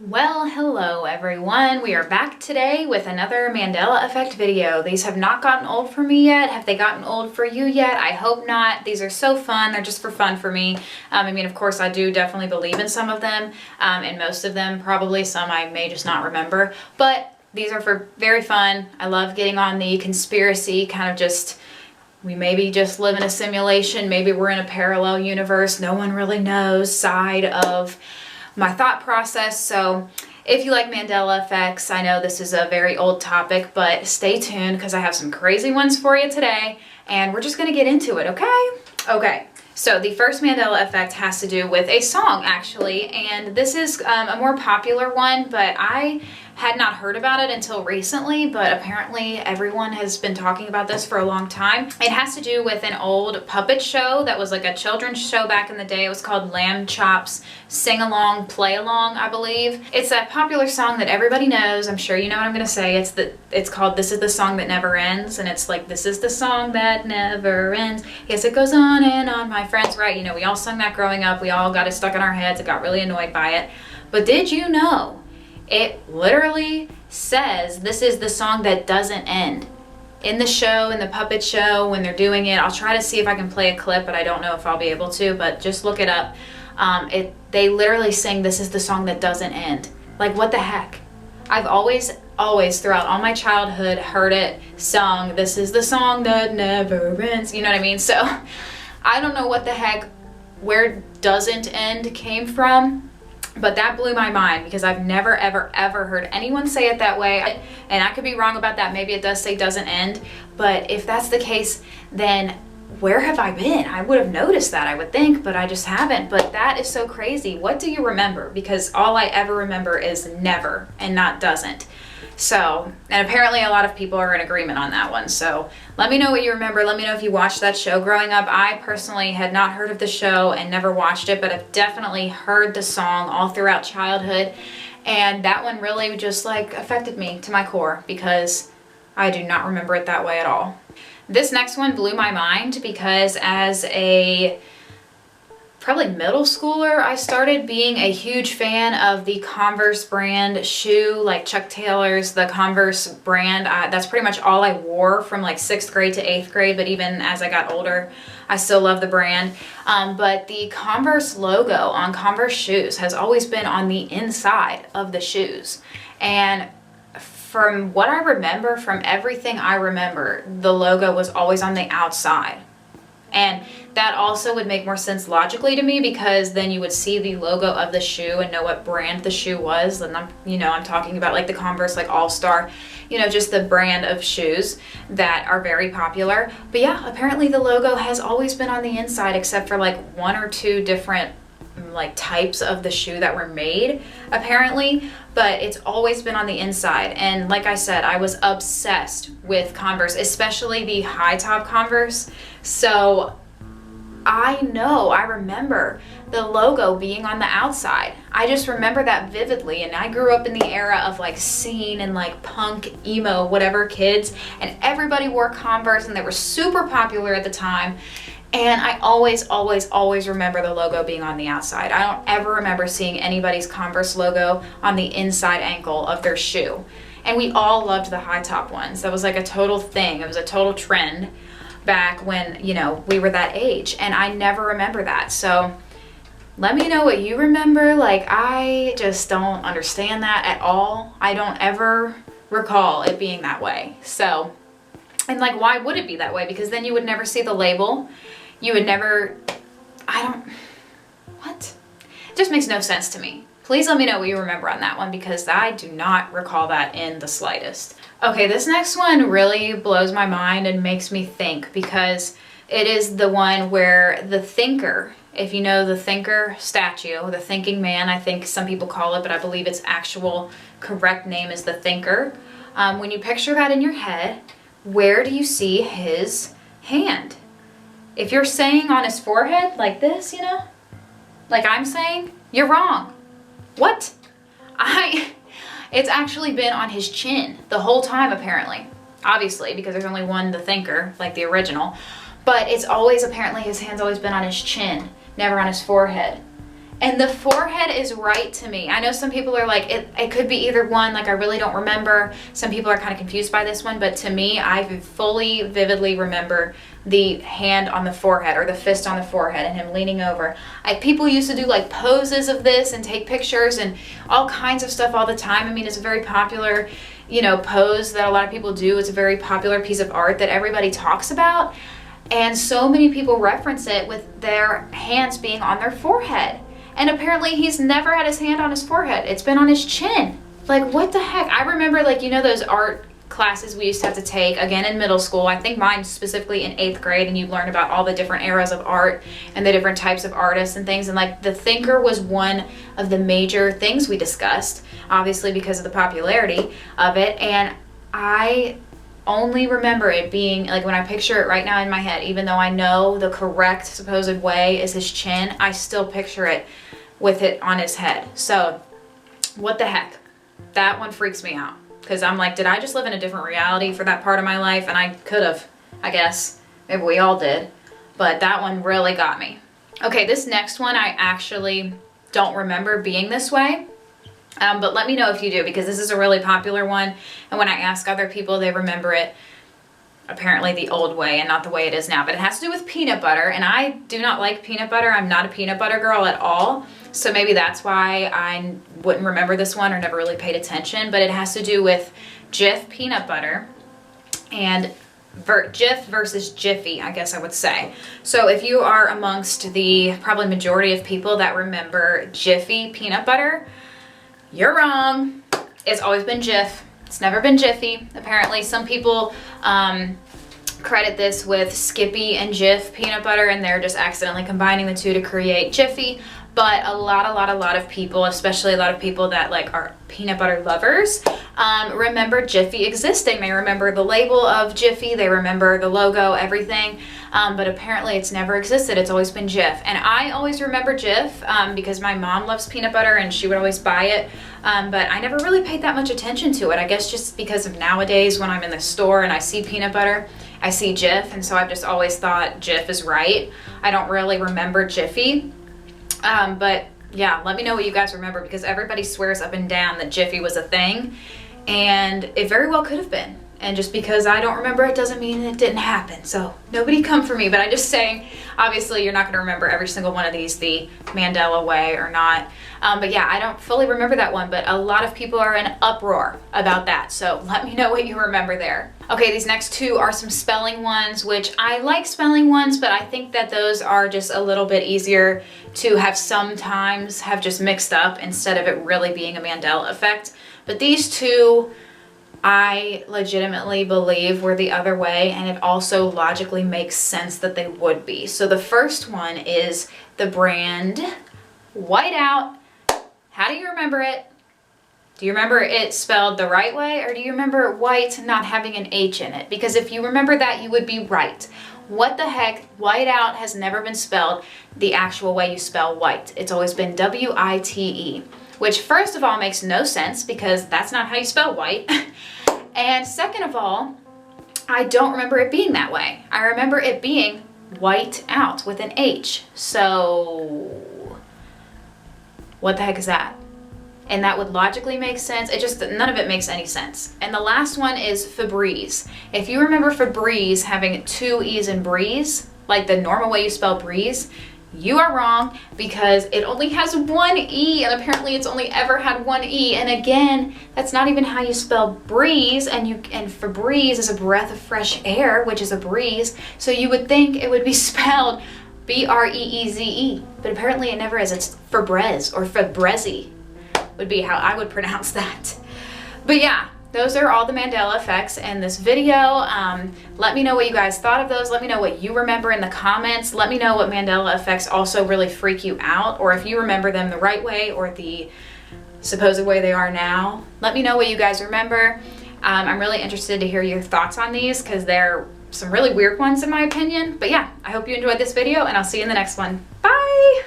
Well, hello everyone. We are back today with another Mandela effect video. These have not gotten old for me yet. Have they gotten old for you yet? I hope not. These are so fun. They're just for fun for me. I mean, of course, I do definitely believe in some of them, and most of them probably. Some I may just not remember, but these are for very fun. I love getting on the conspiracy kind of just, we maybe just live in a simulation. Maybe we're in a parallel universe. No one really knows side of my thought process. So if you like Mandela effects, I know this is a very old topic, but stay tuned because I have some crazy ones for you today and we're just going to get into it, okay? Okay, so the first Mandela effect has to do with a song actually, and this is a more popular one, but I had not heard about it until recently, but apparently everyone has been talking about this for a long time. It has to do with an old puppet show that was like a children's show back in the day. It was called Lamb Chop's Sing Along, Play Along, I believe. It's a popular song that everybody knows. I'm sure you know what I'm gonna say. It's called This Is the Song That Never Ends, and it's like, this is the song that never ends. Yes, it goes on and on, my friends, right? You know, we all sung that growing up. We all got it stuck in our heads. It got really annoyed by it. But did you know it literally says this is the song that doesn't end? In the show, in the puppet show, when they're doing it, I'll try to see if I can play a clip, but I don't know if I'll be able to, but just look it up. They literally sing this is the song that doesn't end. Like, what the heck? I've always throughout all my childhood heard it sung, this is the song that never ends, you know what I mean? So I don't know what the heck, where doesn't end came from. But that blew my mind because I've never, ever heard anyone say it that way. And I could be wrong about that. Maybe it does say doesn't end. But if that's the case, then where have I been? I would have noticed that, I would think, but I just haven't. But that is so crazy. What do you remember? Because all I ever remember is never and not doesn't. So, and apparently a lot of people are in agreement on that one. So let me know what you remember. Let me know if you watched that show growing up. I personally had not heard of the show and never watched it, but I've definitely heard the song all throughout childhood. And that one really just like affected me to my core because I do not remember it that way at all. This next one blew my mind because as a probably middle schooler, I started being a huge fan of the Converse brand shoe, like Chuck Taylor's, the Converse brand. That's pretty much all I wore from like 6th grade to 8th grade, but even as I got older, I still love the brand. But the Converse logo on Converse shoes has always been on the inside of the shoes. And from what I remember, from everything I remember, the logo was always on the outside. And that also would make more sense logically to me because then you would see the logo of the shoe and know what brand the shoe was. And I'm talking about like the Converse, like All-Star, just the brand of shoes that are very popular. But yeah, apparently the logo has always been on the inside except for like 1 or 2 different like types of the shoe that were made apparently, but it's always been on the inside. And like I said, I was obsessed with Converse, especially the high top Converse. So I remember the logo being on the outside. I just remember that vividly, and I grew up in the era of like scene and like punk, emo, whatever kids, and everybody wore Converse and they were super popular at the time. And I always remember the logo being on the outside. I don't ever remember seeing anybody's Converse logo on the inside ankle of their shoe. And we all loved the high top ones. That was like a total thing. It was a total trend back when, we were that age. And I never remember that. So let me know what you remember. Like, I just don't understand that at all. I don't ever recall it being that way. So, and like, why would it be that way? Because then you would never see the label. You would never, what? It just makes no sense to me. Please let me know what you remember on that one because I do not recall that in the slightest. Okay, this next one really blows my mind and makes me think because it is the one where the thinker, if you know the thinker statue, the thinking man, I think some people call it, but I believe its actual correct name is the thinker. When you picture that in your head, where do you see his hand? If you're saying on his forehead like this, like I'm saying, you're wrong. What? It's actually been on his chin the whole time apparently. Obviously, because there's only one the thinker, like the original. But it's always, apparently his hand's always been on his chin, never on his forehead. And the forehead is right to me. I know some people are like, it could be either one, like I really don't remember. Some people are kind of confused by this one, but to me, I fully, vividly remember the hand on the forehead or the fist on the forehead and him leaning over. People used to do like poses of this and take pictures and all kinds of stuff all the time. I mean, it's a very popular, you know, pose that a lot of people do. It's a very popular piece of art that everybody talks about. And so many people reference it with their hands being on their forehead. And apparently he's never had his hand on his forehead. It's been on his chin. Like, what the heck? I remember, like, you know, those art classes we used to have to take, again, in middle school. I think mine specifically in 8th grade, and you learn about all the different eras of art and the different types of artists and things. And, like, the thinker was one of the major things we discussed, obviously because of the popularity of it. And I only remember it being, like, when I picture it right now in my head, even though I know the correct supposed way is his chin, I still picture it with it on his head. So what the heck? That one freaks me out, because I'm like, did I just live in a different reality for that part of my life? And I could have, I guess. Maybe we all did. But that one really got me. Okay, this next one I actually don't remember being this way. But let me know if you do, because this is a really popular one. And when I ask other people, they remember it apparently the old way and not the way it is now. But it has to do with peanut butter. And I do not like peanut butter. I'm not a peanut butter girl at all. So maybe that's why I wouldn't remember this one or never really paid attention. But it has to do with Jif peanut butter and Jif versus Jiffy, I guess I would say. So if you are amongst the probably majority of people that remember Jiffy peanut butter, you're wrong. It's always been Jif. It's never been Jiffy. Apparently some people credit this with Skippy and Jif peanut butter, and they're just accidentally combining the two to create Jiffy. But a lot of people, especially a lot of people that like are peanut butter lovers, remember Jiffy existing. They remember the label of Jiffy, they remember the logo, everything. But apparently it's never existed. It's always been Jif. And I always remember Jif because my mom loves peanut butter and she would always buy it. But I never really paid that much attention to it. I guess just because of nowadays when I'm in the store and I see peanut butter, I see Jif. And so I've just always thought Jif is right. I don't really remember Jiffy. But yeah, let me know what you guys remember, because everybody swears up and down that Jiffy was a thing, and it very well could have been. And just because I don't remember it doesn't mean it didn't happen. So nobody come for me, but I'm just saying, obviously you're not going to remember every single one of these the Mandela way or not. But yeah, I don't fully remember that one, but a lot of people are in uproar about that. So let me know what you remember there. Okay, these next two are some spelling ones, which I like spelling ones, but I think that those are just a little bit easier to have sometimes have just mixed up instead of it really being a Mandela effect. But these two, I legitimately believe were the other way, and it also logically makes sense that they would be. So the first one is the brand Whiteout. How do you remember it? Do you remember it spelled the right way, or do you remember white not having an H in it? Because if you remember that, you would be right. What the heck? Whiteout has never been spelled the actual way you spell white. It's always been W-I-T-E, which first of all makes no sense because that's not how you spell white. And second of all, I don't remember it being that way. I remember it being white out with an H. So what the heck is that? And that would logically make sense. It just, none of it makes any sense. And the last one is Febreze. If you remember Febreze having two E's in breeze, like the normal way you spell breeze, you are wrong, because it only has one E, and apparently it's only ever had one E. And again, that's not even how you spell breeze, and Febreze is a breath of fresh air, which is a breeze. So you would think it would be spelled B-R-E-E-Z-E, but apparently it never is. It's Febreze or Febreze would be how I would pronounce that. But yeah, those are all the Mandela effects in this video. Let me know what you guys thought of those. Let me know what you remember in the comments. Let me know what Mandela effects also really freak you out, or if you remember them the right way or the supposed way they are now. Let me know what you guys remember. I'm really interested to hear your thoughts on these, because they're some really weird ones in my opinion. But yeah, I hope you enjoyed this video, and I'll see you in the next one. Bye!